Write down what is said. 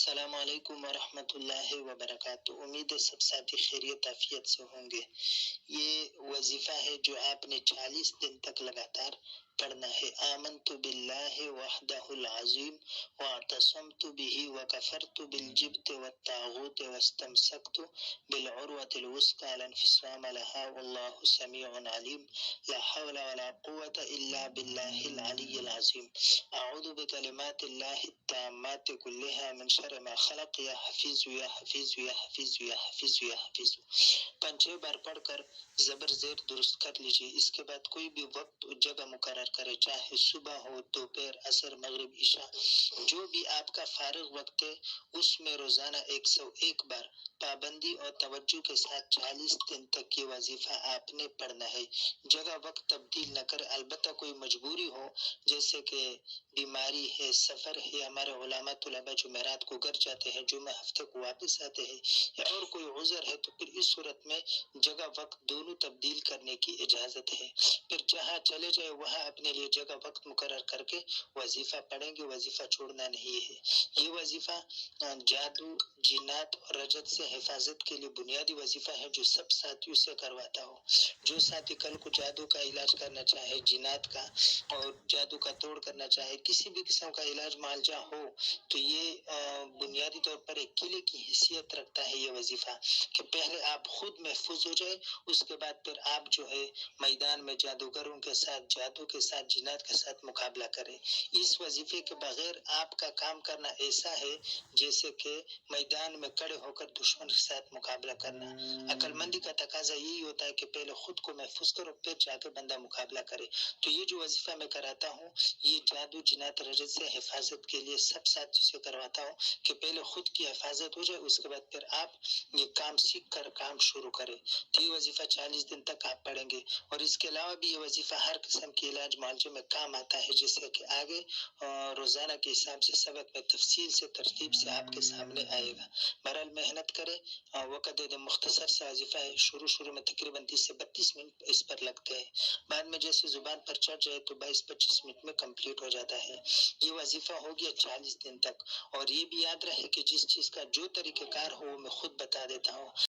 السلام علیکم ورحمۃ اللہ وبرکاتہ۔ امید ہے سب ساتھی خیریت عافیت سے ہوں گے۔ یہ وظیفہ ہے جو آپ نے 40 دن تک لگاتار پڑھنا ہے۔ آمنت باللہ وحدہ العظیم واعتصمت به وکفرت بالجبت والطاغوت واستمسکت بالعروۃ الوثقی لا انفصام لها واللہ سمیع علیم لا حول ولا قوة الا باللہ العلی العظیم اعوذ بکلمات اللہ التامات کلها من شر ما خلق یا حفیظ یا حفیظ یا حفیظ یا حفیظ یا حفیظ۔ 5 بار پڑھ کر زبر زیر درست کر لیجیے۔ اس کے بعد کوئی بھی وقت اور جگہ مقرر کرے، چاہے صبح ہو، دوپہر، عصر، مغرب، عشاء، جو بھی آپ کا فارغ وقت ہے اس میں روزانہ 101 بار پابندی اور توجہ کے ساتھ 40 دن تک یہ وظیفہ آپ نے پڑھنا ہے۔ جگہ وقت تبدیل نہ کرے، البتہ کوئی مجبوری ہو جیسے کہ بیماری ہے، سفر ہے، ہمارے علماء طلباء جمعرات کو گھر جاتے ہیں، جمعہ ہفتے کو واپس آتے ہیں، یا اور کوئی عذر ہے تو پھر اس صورت میں جگہ وقت دونوں تبدیل کرنے کی اجازت ہے۔ پھر جہاں چلے جائے وہاں اپنے لیے جگہ وقت مقرر کر کے وظیفہ پڑھیں گے، وظیفہ چھوڑنا نہیں ہے۔ یہ وظیفہ جادو، جنات اور رجت سے حفاظت کے لیے بنیادی وظیفہ ہے جو سب ساتھیوں سے کرواتا ہو۔ جو ساتھی کل کو جادو کا علاج کرنا چاہے، جنات کا اور جادو کا توڑ کرنا چاہے، کسی بھی قسم کا علاج معالجہ ہو تو یہ بنیادی طور پر ایک قلعے کی حیثیت رکھتا ہے یہ وظیفہ، کہ پہلے آپ خود محفوظ ہو جائے، اس کے بعد پھر آپ جو ہے میدان میں جادوگروں کے ساتھ، جادو کے ساتھ، جنات کے ساتھ مقابلہ کریں۔ اس وظیفے کے بغیر آپ کا کام کرنا ایسا ہے جیسے کہ میدان میں کھڑے ہو کر دشمن کے ساتھ مقابلہ کرنا۔ عقل مندی کا تقاضا یہی ہوتا ہے کہ پہلے خود کو محفوظ کرو، پھر جا کے بندہ مقابلہ کرے۔ تو یہ جو وظیفہ میں کراتا ہوں یہ جادو، جنات، رجت سے حفاظت کے لیے سب ساتھی سے کرواتا ہوں کہ پہلے خود کی حفاظت ہو جائے، اس کے بعد پھر آپ یہ کام سیکھ کر کام شروع کریں۔ تو یہ وظیفہ 40 دن تک آپ پڑھیں گے، اور اس کے علاوہ بھی یہ وظیفہ ہر قسم کے علاج معالجے میں کام آتا ہے، جیسے کہ آگے روزانہ کے حساب سے سبق میں تفصیل سے، ترتیب سے آپ کے سامنے آئے گا۔ بہرحال محنت کریں، وقت دے دیں۔ مختصر سا وظیفہ ہے، شروع میں تقریباً 30 سے 32 منٹ اس پر لگتے ہیں، بعد میں جیسے زبان پر چڑھ جائے تو 22-25 منٹ میں کمپلیٹ ہو جاتا ہے۔ یہ وظیفہ ہو گیا 40 دن تک، اور یہ بھی یاد رہے کہ جس چیز کا جو طریقہ کار ہو وہ میں خود بتا دیتا ہوں۔